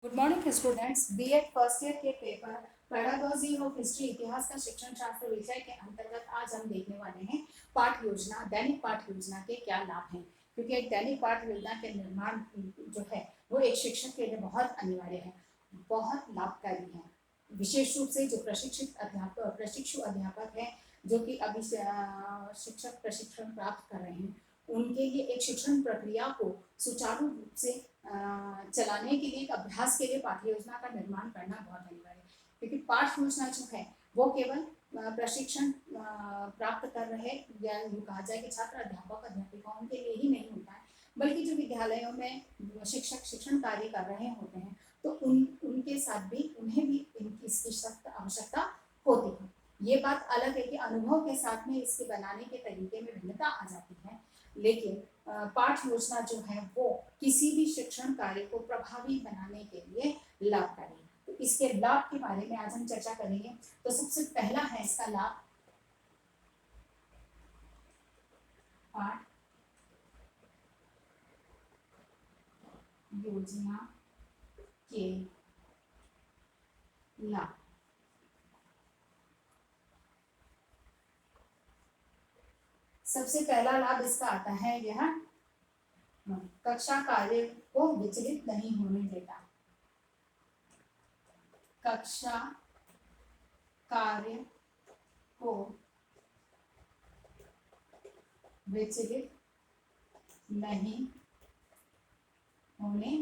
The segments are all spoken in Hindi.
Good morning students. BEd first year के पेपर पेडागॉजी ऑफ हिस्ट्री इतिहास का शिक्षण शास्त्र विषय के अंतर्गत आज हम देखने वाले हैं पाठ योजना, दैनिक पाठ योजना के क्या लाभ हैं। क्योंकि एक दैनिक पाठ योजना के निर्माण जो है वो एक शिक्षक के लिए बहुत अनिवार्य है, बहुत लाभकारी है। विशेष रूप से जो प्रशिक्षु अध्यापक हैं, जो कि अभी शिक्षक प्रशिक्षण प्राप्त कर रहे हैं, उनके लिए एक शिक्षण प्रक्रिया को सुचारू रूप से चलाने के लिए, एक अभ्यास के लिए पाठ्य योजना का निर्माण करना बहुत अनिवार्य है। क्योंकि पाठ योजना जो है वो केवल प्रशिक्षण प्राप्त कर रहे या यूँ कहा जाए कि छात्र अध्यापक अध्यापिकाओं के लिए ही नहीं होता है, बल्कि जो विद्यालयों में शिक्षक शिक्षण कार्य कर रहे होते हैं तो उनके साथ भी उन्हें भी इसकी सख्त आवश्यकता होती है। ये बात अलग है कि अनुभव के साथ में इसके बनाने के तरीके में भिन्नता आ जाती है, लेकिन पाठ योजना जो है वो किसी भी शिक्षण कार्य को प्रभावी बनाने के लिए लाभकारी है। तो इसके लाभ के बारे में आज हम चर्चा करेंगे। तो सबसे पहला है इसका लाभ पाठ योजना के लाभ। सबसे पहला लाभ इसका आता है यह कक्षा कार्य को विचलित नहीं होने देता। कक्षा कार्य को विचलित नहीं होने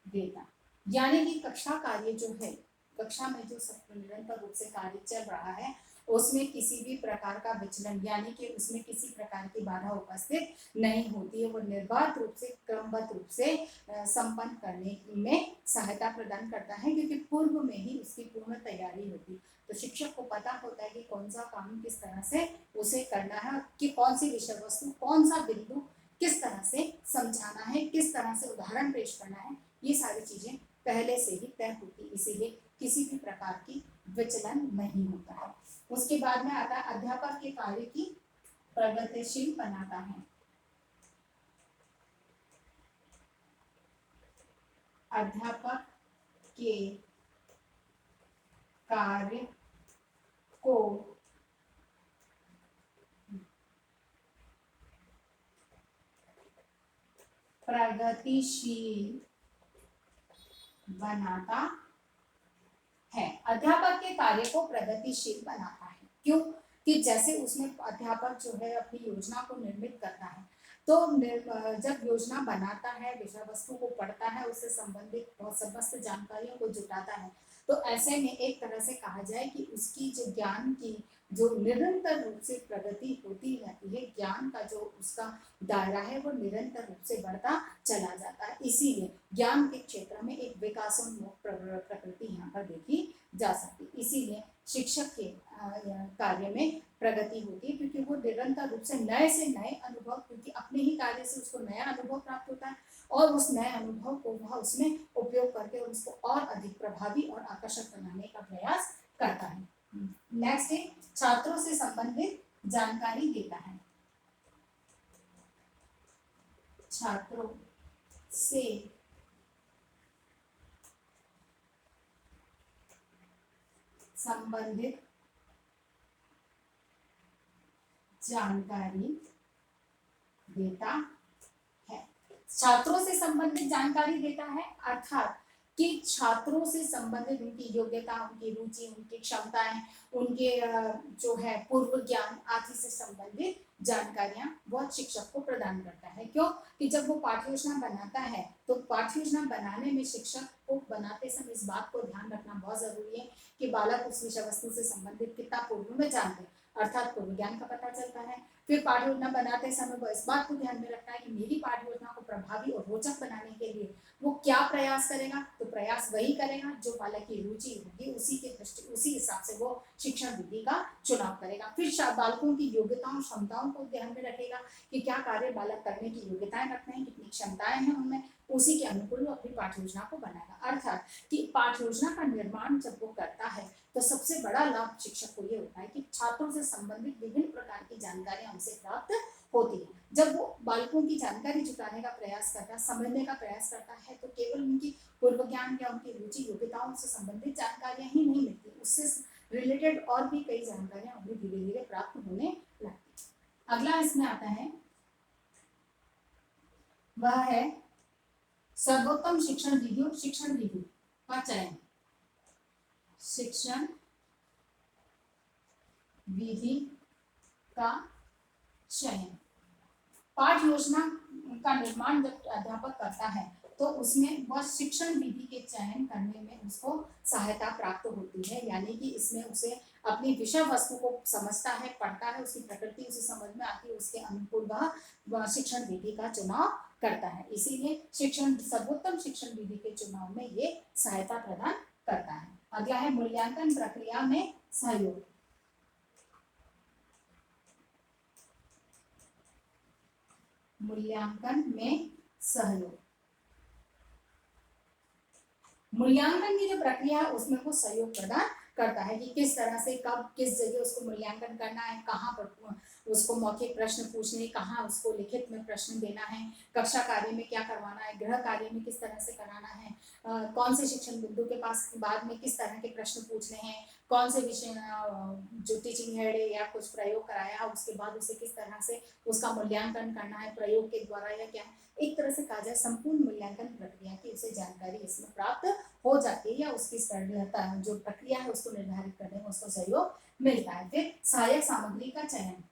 देता। यानी कि कक्षा कार्य जो है, कक्षा में जो निरंतर रूप से कार्य चल रहा है उसमें किसी भी प्रकार का विचलन यानी कि उसमें किसी प्रकार की बाधा उपस्थित नहीं होती है। वो निर्बाध रूप से, क्रमबद्ध रूप से संपन्न करने में सहायता प्रदान करता है, क्योंकि पूर्व में ही उसकी पूर्ण तैयारी होती। तो शिक्षक को पता होता है कि कौन सा काम किस तरह से उसे करना है, कि कौन सी विषय वस्तु, कौन सा बिंदु किस तरह से समझाना है, किस तरह से उदाहरण पेश करना है। ये सारी चीजें पहले से ही तय होती, इसीलिए किसी भी प्रकार की विचलन नहीं होता है। उसके बाद में आता है अध्यापक के कार्य की प्रगतिशील बनाता है। अध्यापक के कार्य को प्रगतिशील बनाता है। अध्यापक के कार्य को प्रगतिशील बनाता है क्यों? कि जैसे उसमें अध्यापक जो है अपनी योजना को निर्मित करता है, तो जब योजना बनाता है, विषय वस्तु को पढ़ता है, उससे संबंधित बहुत समस्त जानकारियों को जुटाता है, तो ऐसे में एक तरह से कहा जाए कि उसकी जो ज्ञान की जो निरंतर रूप से प्रगति होती रहती है, ज्ञान का जो उसका दायरा है वो निरंतर रूप से बढ़ता चला जाता है। इसीलिए ज्ञान के क्षेत्र में एक विकासोन्मुख प्रकृति यहाँ पर देखी जा सकती। इसीलिए शिक्षक के कार्य में प्रगति होती है, क्योंकि वो निरंतर रूप से नए अनुभव, क्योंकि अपने ही कार्य से उसको नया अनुभव प्राप्त होता है और उस नए अनुभव को वह उसमें उपयोग करके उसको और अधिक प्रभावी और आकर्षक बनाने का प्रयास करता है। नेक्स्ट है छात्रों से संबंधित जानकारी देता है। छात्रों से संबंधित जानकारी देता है। छात्रों से संबंधित जानकारी देता है अर्थात कि छात्रों से संबंधित उनकी योग्यता, उनकी रुचि, उनकी क्षमताएं, उनके जो है पूर्व ज्ञान आदि से संबंधित जानकारियां वह शिक्षक को प्रदान करता है। क्यों? कि जब वो पाठ्य योजना बनाता है तो पाठ्य योजना बनाने में शिक्षक को बनाते समय इस बात को ध्यान रखना बहुत जरूरी है कि बालक उस विषय वस्तु से संबंधित कितना पूर्व में जानते हैं, अर्थात पूर्व ज्ञान का पता चलता है। फिर पाठ्य योजना बनाते समय वो इस बात को ध्यान में रखना है कि मेरी पाठ्य योजना को प्रभावी और रोचक बनाने के लिए वो क्या प्रयास करेगा। तो प्रयास वही करेगा जो बालक की रुचि होगी, उसी हिसाब से वो शिक्षण विधि का चुनाव करेगा। फिर बालकों की योग्यताओं क्षमताओं को ध्यान में रखेगा कि क्या कार्य बालक करने की योग्यताएं रखते हैं, कितनी क्षमताएं हैं उनमें, उसी के अनुकूल वो अपनी पाठ्य योजना को बनाएगा। अर्थात कि पाठ्य योजना का निर्माण जब वो करता है तो सबसे बड़ा लाभ शिक्षक को ये होता है कि छात्रों से संबंधित विभिन्न प्रकार की जानकारियां उनसे प्राप्त होती है। जब वो बालकों की जानकारी जुटाने का प्रयास करता है, समझने का प्रयास करता है, तो केवल उनकी पूर्व ज्ञान या उनकी रुचि योग्यताओं से संबंधित जानकारियां ही नहीं मिलती, उससे रिलेटेड और भी कई जानकारियां उन्हें धीरे धीरे प्राप्त होने लगती। अगला इसमें आता है, वह है सर्वोत्तम शिक्षण विधि। शिक्षण विधि का चयन, शिक्षण विधि का चयन। पाठ योजना का निर्माण जब अध्यापक करता है तो उसमें वह शिक्षण विधि के चयन करने में उसको सहायता प्राप्त होती है, यानी कि इसमें उसे अपनी विषय वस्तु को समझता है, पढ़ता है, उसकी प्रकृति उसे समझ में आती है, उसके अनुकूल वह शिक्षण विधि का चुनाव करता है। इसीलिए शिक्षण सर्वोत्तम शिक्षण विधि के चुनाव में ये सहायता प्रदान करता है। अगला है मूल्यांकन प्रक्रिया में सहयोग। मूल्यांकन में सहयोग, मूल्यांकन की जो प्रक्रिया है उसमें वो सहयोग प्रदान करता है कि किस तरह से कब किस जगह उसको मूल्यांकन करना है, कहाँ पर उसको मौखिक प्रश्न पूछने, कहाँ उसको लिखित में प्रश्न देना है, कक्षा कार्य में क्या करवाना है, गृह कार्य में किस तरह से कराना है, कौन से शिक्षण बिंदु के पास बाद में किस तरह के प्रश्न पूछने हैं, कौन से विषय जो टीचिंग हेड है या कुछ प्रयोग कराया उसके बाद उसे किस तरह से उसका मूल्यांकन करना है, प्रयोग के द्वारा या क्या, एक तरह से कहा जाए संपूर्ण मूल्यांकन प्रक्रिया की उसे जानकारी इसमें प्राप्त हो जाती है, या उसकी जो प्रक्रिया है उसको निर्धारित करने में उसको सहयोग मिलता है। फिर सहायक सामग्री का चयन,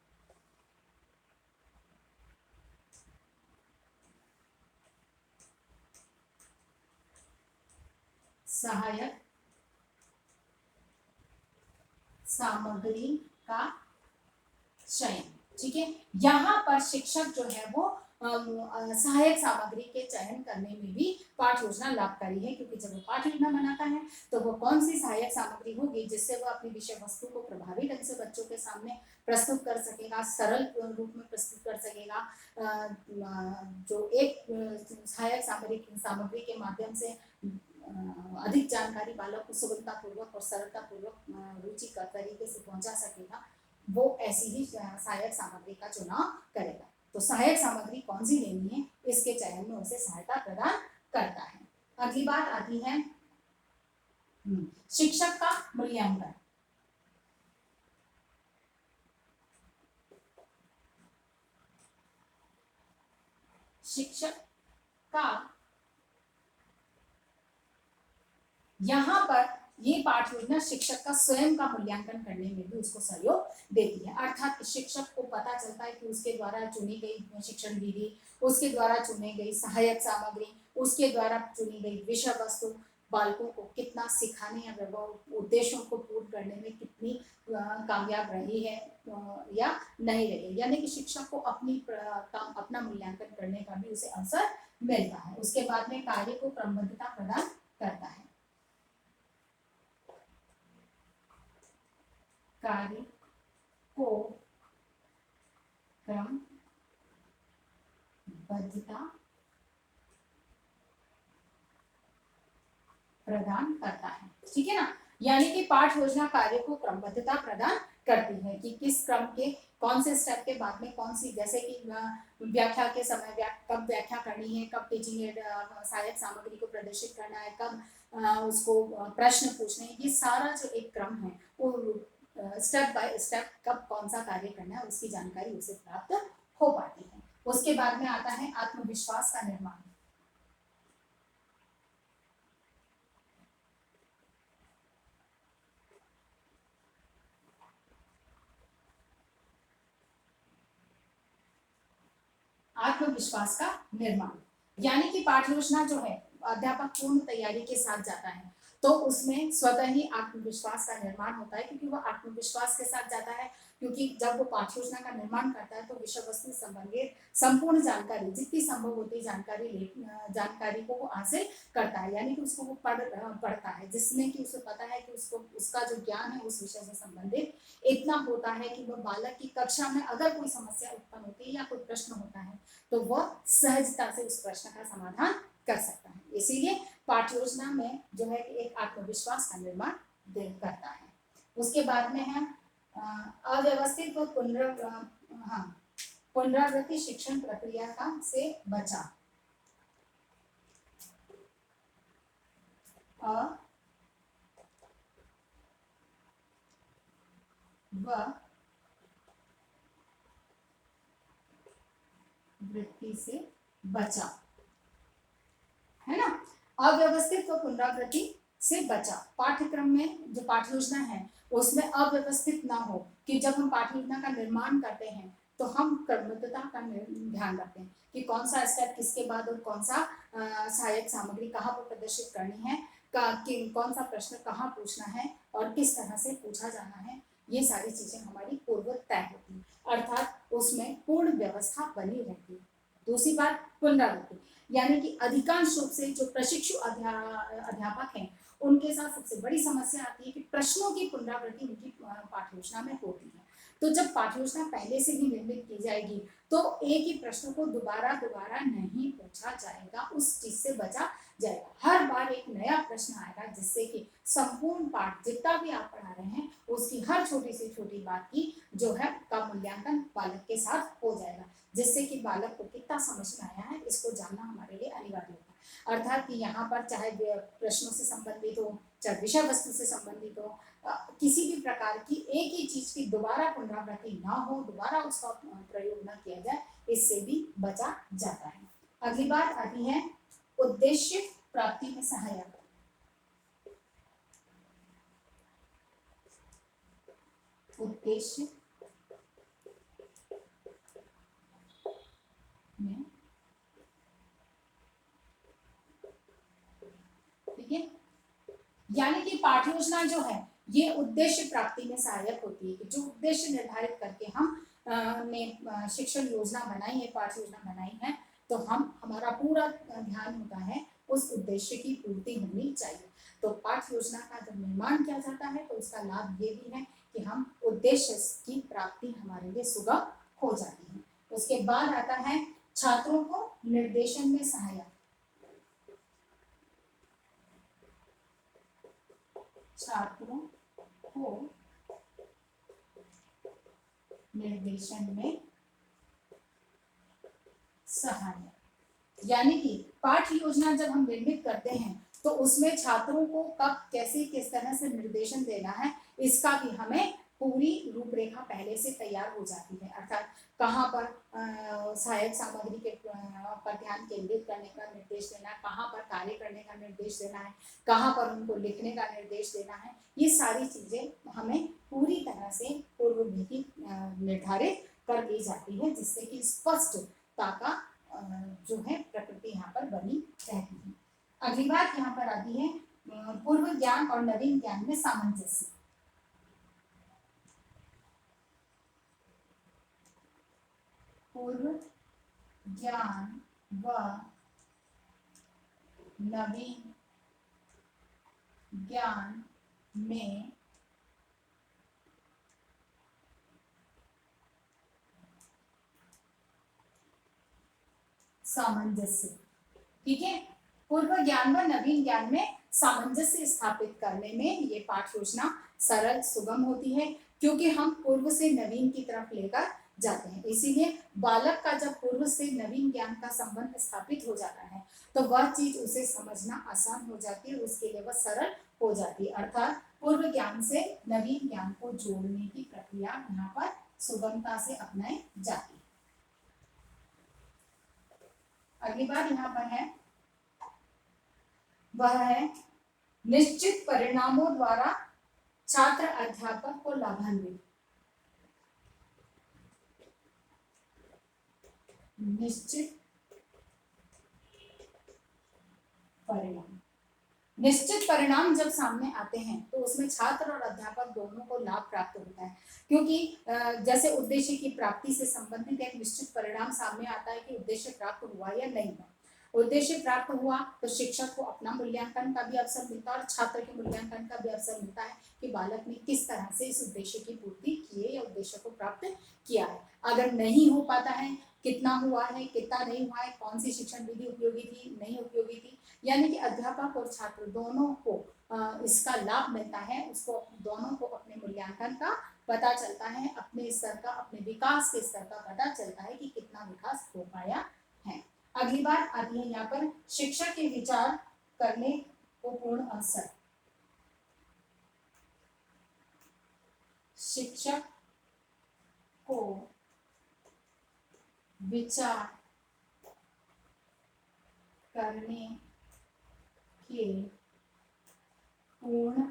सहायक सामग्री का चयन, ठीक है। यहाँ पर शिक्षक जो है वो सहायक सामग्री के चयन करने में भी पाठ योजना लाभकारी है, क्योंकि जब वो पाठ योजना बनाता है तो वो कौन सी सहायक सामग्री होगी जिससे वो अपनी विषय वस्तु को प्रभावी ढंग से बच्चों के सामने प्रस्तुत कर सकेगा, सरल रूप में प्रस्तुत कर सकेगा, जो एक सहायक सामग्री के माध्यम से अधिक जानकारी बालक को सुगमतापूर्वक और सरलतापूर्वक रुचिकर तरीके से पहुंचा सकेगा, वो ऐसी ही सहायक सामग्री का चुनाव करेगा। तो सहायक सामग्री कौन सी लेनी है इसके चयन में उसे सहायता प्रदान करता है। अगली बात आती है शिक्षक का मूल्यांकन। शिक्षक का यहाँ पर ये पाठ योजना शिक्षक का स्वयं का मूल्यांकन करने में भी उसको सहयोग देती है, अर्थात शिक्षक को पता चलता है कि उसके द्वारा चुनी गई शिक्षण विधि, उसके द्वारा चुनी गई सहायक सामग्री, उसके द्वारा चुनी गई विषय वस्तु बालकों को कितना सिखाने या उद्देश्यों को पूर्ण करने में कितनी कामयाब रही है या नहीं रही, यानी कि शिक्षक को अपना मूल्यांकन करने का भी उसे अवसर मिलता है। उसके बाद में कार्य को क्रमबद्धता प्रदान करता है, कार्य को क्रमबद्धता प्रदान करता है, ठीक है ना। यानी कि पाठ योजना कार्य को क्रमबद्धता प्रदान करती है कि किस क्रम के कौन से स्टेप के बाद में कौन सी, जैसे कि व्याख्या के समय कब व्याख्या करनी है, कब टीचिंग एड सहायक सामग्री को प्रदर्शित करना है, कब उसको प्रश्न पूछने हैं, ये सारा जो एक क्रम है वो स्टेप बाय स्टेप कब कौन सा कार्य करना है उसकी जानकारी उसे प्राप्त हो पाती है। उसके बाद में आता है आत्मविश्वास का निर्माण। आत्मविश्वास का निर्माण यानी कि पाठ योजना जो है अध्यापक पूर्ण तैयारी के साथ जाता है तो उसमें स्वतः ही आत्मविश्वास का निर्माण होता है, क्योंकि वह आत्मविश्वास के साथ जाता है, क्योंकि जब वो पाठ योजना का निर्माण करता है तो विषय वस्तु संबंधित संपूर्ण जानकारी जितनी संभव होती जानकारी को वो हासिल करता है, यानी कि उसको वो पढ़ता है जिसमें कि उसे पता है कि उसको उसका जो ज्ञान है उस विषय से संबंधित इतना होता है कि वह बालक की कक्षा में अगर कोई समस्या उत्पन्न होती है या कोई प्रश्न होता है तो वह सहजता से उस प्रश्न का समाधान कर सकता है। इसीलिए पाठ योजना में जो है एक आत्मविश्वास का निर्माण करता है। उसके बाद में है अव्यवस्थित व पुनरावृत्ति शिक्षण प्रक्रिया का से बचा। वृत्ति से बचा, है ना। अव्यवस्थित व पुनरावृत्ति से बचा। पाठ्यक्रम में जो पाठ्य योजना है उसमें अव्यवस्थित ना हो, कि जब हम पाठ्य योजना का निर्माण करते हैं तो हम क्रमबद्धता का ध्यान रखते हैं कि कौन सा स्टेप किसके बाद और कौन सा सहायक सामग्री कहाँ पर प्रदर्शित करनी है, कौन सा प्रश्न कहाँ पूछना है और किस तरह से पूछा जाना है। ये सारी चीजें हमारी पूर्व तय होती है, अर्थात उसमें पूर्ण व्यवस्था बनी रहती है। दूसरी बात पुनरावृत्ति, यानी कि अधिकांश रूप से जो प्रशिक्षु अध्यापक हैं उनके साथ सबसे बड़ी समस्या आती है कि प्रश्नों की पुनरावृत्ति उनकी पाठ्य योजना में होती है। तो जब पाठ्य योजना पहले से ही निर्मित की जाएगी तो एक ही प्रश्न को दोबारा नहीं पूछा जाएगा, उस चीज से बचा जाएगा। हर बार एक नया प्रश्न आएगा जिससे कि संपूर्ण पाठ जितना भी आप पढ़ा रहे हैं उसकी हर छोटी से छोटी बात की जो है का मूल्यांकन बालक के साथ हो जाएगा, जिससे कि बालक को कितना समझ में आया है इसको जानना हमारे लिए अनिवार्य होगा। अर्थात कि यहाँ पर चाहे प्रश्नों से संबंधित हो, चाहे विषय वस्तु से संबंधित हो, किसी भी प्रकार की एक ही चीज की दोबारा पुनरावृत्ति ना हो, दोबारा उसका प्रयोग न किया जाए, इससे भी बचा जाता है। अगली बात आती है उद्देश्य प्राप्ति में सहायक। उद्देश्य में, ठीक है, यानी कि पाठ्य योजना जो है ये उद्देश्य प्राप्ति में सहायक होती है कि जो उद्देश्य निर्धारित करके हम ने शिक्षण योजना बनाई है, पाठ्य योजना बनाई है, तो हमारा पूरा ध्यान होता है उस उद्देश्य की पूर्ति होनी चाहिए। तो पाठ्य योजना का जब निर्माण किया जाता है तो उसका लाभ ये भी है कि हम उद्देश्य की प्राप्ति हमारे लिए सुगम हो जाती है। उसके बाद आता है छात्रों को निर्देशन में सहायक। छात्रों को निर्देशन में सहायक, यानी कि पाठ्य योजना जब हम निर्मित करते हैं तो उसमें छात्रों को कब कैसे किस तरह से निर्देशन देना है इसका भी हमें पूरी रूपरेखा पहले से तैयार हो जाती है। अर्थात कहाँ पर सहायक सामग्री के पर ध्यान केंद्रित करने का निर्देश देना है, कहाँ पर कार्य करने का निर्देश देना है, कहाँ पर उनको लिखने का निर्देश देना है, ये सारी चीजें हमें पूरी तरह से पूर्व में ही निर्धारित कर दी जाती है, जिससे कि स्पष्टता का जो है प्रकृति यहाँ पर बनी रहती है। अगली बात यहाँ पर आती है पूर्व ज्ञान और नवीन ज्ञान में सामंजस्य। पूर्व ज्ञान व नवीन ज्ञान में सामंजस्य, ठीक है। पूर्व ज्ञान व नवीन ज्ञान में सामंजस्य स्थापित करने में ये पाठ्य योजना सरल सुगम होती है, क्योंकि हम पूर्व से नवीन की तरफ लेकर जाते हैं। इसीलिए बालक का जब पूर्व से नवीन ज्ञान का संबंध स्थापित हो जाता है तो वह चीज उसे समझना आसान हो जाती है, उसके लिए वह सरल हो जाती है। अर्थात पूर्व ज्ञान से नवीन ज्ञान को जोड़ने की प्रक्रिया यहाँ पर सुगमता से अपनाई जाती है। अगली बात यहाँ पर है वह है निश्चित परिणामों द्वारा छात्र अध्यापक को लाभान्वित। निश्चित परिणाम, निश्चित परिणाम जब सामने आते हैं तो उसमें छात्र और अध्यापक दोनों को लाभ प्राप्त होता है, क्योंकि जैसे उद्देश्य की प्राप्ति से संबंधित एक निश्चित परिणाम सामने आता है कि उद्देश्य प्राप्त हुआ या नहीं हुआ। उद्देश्य प्राप्त हुआ तो शिक्षक को अपना मूल्यांकन का भी अवसर मिलता है और छात्र के मूल्यांकन का भी अवसर मिलता है कि बालक ने किस तरह से इस उद्देश्य की पूर्ति की है या उद्देश्य को प्राप्त किया है। अगर नहीं हो पाता है, कितना हुआ है कितना नहीं हुआ है, कौन सी शिक्षण विधि उपयोगी थी नहीं उपयोगी थी, यानी कि अध्यापक और छात्र दोनों को इसका लाभ मिलता है, उसको दोनों को अपने मूल्यांकन का पता चलता है, अपने स्तर का, अपने विकास के स्तर का पता चलता है कि कितना विकास हो पाया है। अगली बात आती है यहाँ पर शिक्षक के विचार करने को पूर्ण अवसर। शिक्षक को विचार करने के पूर्ण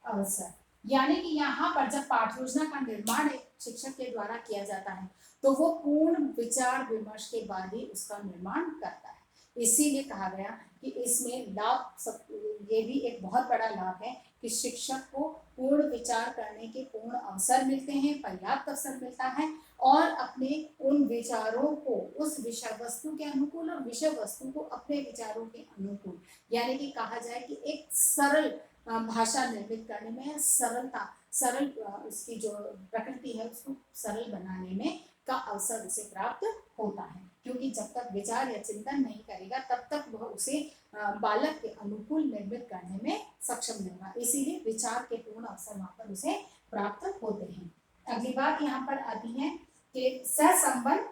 अवसर, यानी कि यहाँ पर जब पाठ योजना का निर्माण एक शिक्षक के द्वारा किया जाता है तो वो पूर्ण विचार विमर्श के बाद ही उसका निर्माण करता है। इसीलिए कहा गया कि इसमें लाभ सब, ये भी एक बहुत बड़ा लाभ है कि शिक्षक को पूर्ण विचार करने के पूर्ण अवसर मिलते हैं, पर्याप्त अवसर मिलता है, और अपने उन विचारों को उस विषय वस्तु के अनुकूल और विषय वस्तु को अपने विचारों के अनुकूल, यानी कि कहा जाए कि एक सरल भाषा निर्मित करने में, सरल उसकी जो प्रकृति है उसको सरल बनाने में का अवसर उसे प्राप्त होता है, क्योंकि जब तक विचार या चिंतन नहीं करेगा तब तक वह उसे बालक के अनुकूल निर्मित करने में सक्षम नहीं होगा। इसीलिए विचार के पूर्ण अवसर वहां पर उसे प्राप्त होते हैं। अगली बात यहाँ पर आती है कि सहसंबंध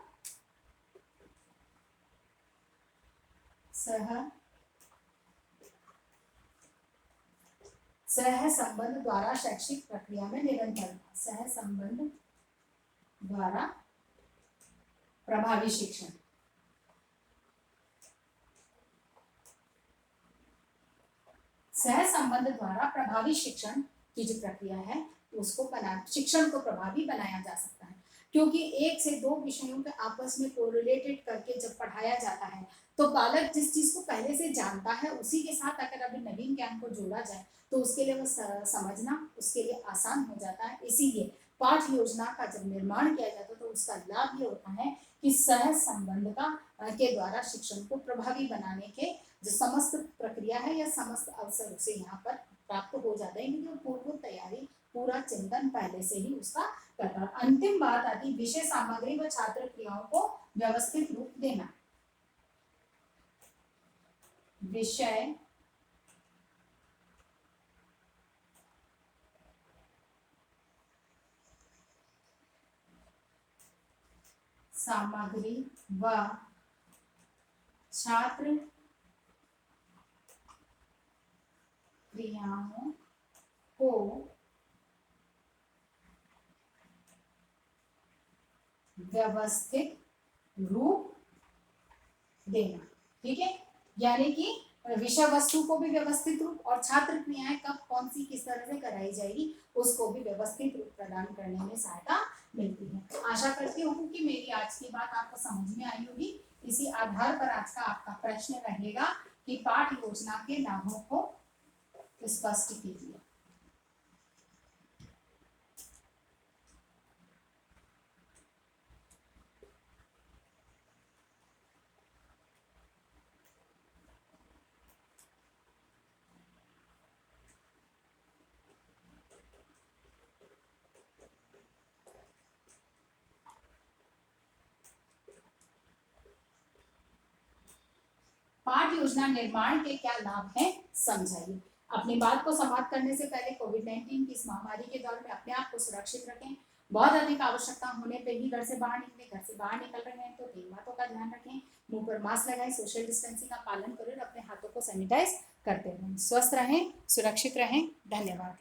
सहसंबंध द्वारा शैक्षिक प्रक्रिया में निरंतरता। सहसंबंध द्वारा प्रभावी शिक्षण। सहसंबंध द्वारा प्रभावी शिक्षण की जो प्रक्रिया है उसको शिक्षण को प्रभावी बनाया जा सकता है, क्योंकि एक से दो विषयों के आपस में कोरिलेटेड करके जब पढ़ाया जाता है तो बालक जिस चीज को पहले से जानता है उसी के साथ अगर अभी नवीन ज्ञान को जोड़ा जाए तो उसके लिए वो समझना उसके लिए आसान हो जाता है। इसीलिए पाठ योजना का जब निर्माण किया जाता है तो उसका लाभ ये होता है कि सह संबंध का के द्वारा शिक्षण को प्रभावी बनाने के जो समस्त प्रक्रिया है या समस्त अवसर उसे यहाँ पर प्राप्त हो जाता है, क्योंकि पूर्व तैयारी पूरा चिंतन पहले से ही उसका करता है। अंतिम बात आती विषय सामग्री व छात्र क्रियाओं को व्यवस्थित रूप देना। विषय सामग्री व छात्र क्रियाओं को व्यवस्थित रूप देना। ठीक है, यानी कि विषय वस्तु को भी व्यवस्थित रूप और छात्र क्रियाएं कब कौन सी किस तरह से कराई जाएगी उसको भी व्यवस्थित रूप प्रदान करने में सहायता मिलती है। आशा करती हूँ कि मेरी आज की बात आपको समझ में आई होगी। इसी आधार पर आज का आपका प्रश्न रहेगा कि पाठ योजना के लाभों को स्पष्ट कीजिए। पाठ योजना निर्माण के क्या लाभ हैं समझाइए। अपनी बात को समाप्त करने से पहले कोविड-19 की इस महामारी के दौर में अपने आप को सुरक्षित रखें। बहुत अधिक आवश्यकता होने पे ही घर से बाहर निकले, घर से बाहर निकल रहे हैं तो 3 बातों का ध्यान रखें। मुंह पर मास्क लगाएं, सोशल डिस्टेंसिंग का पालन करें और अपने हाथों को सैनिटाइज करते रहें। स्वस्थ रहें, सुरक्षित रहें। धन्यवाद।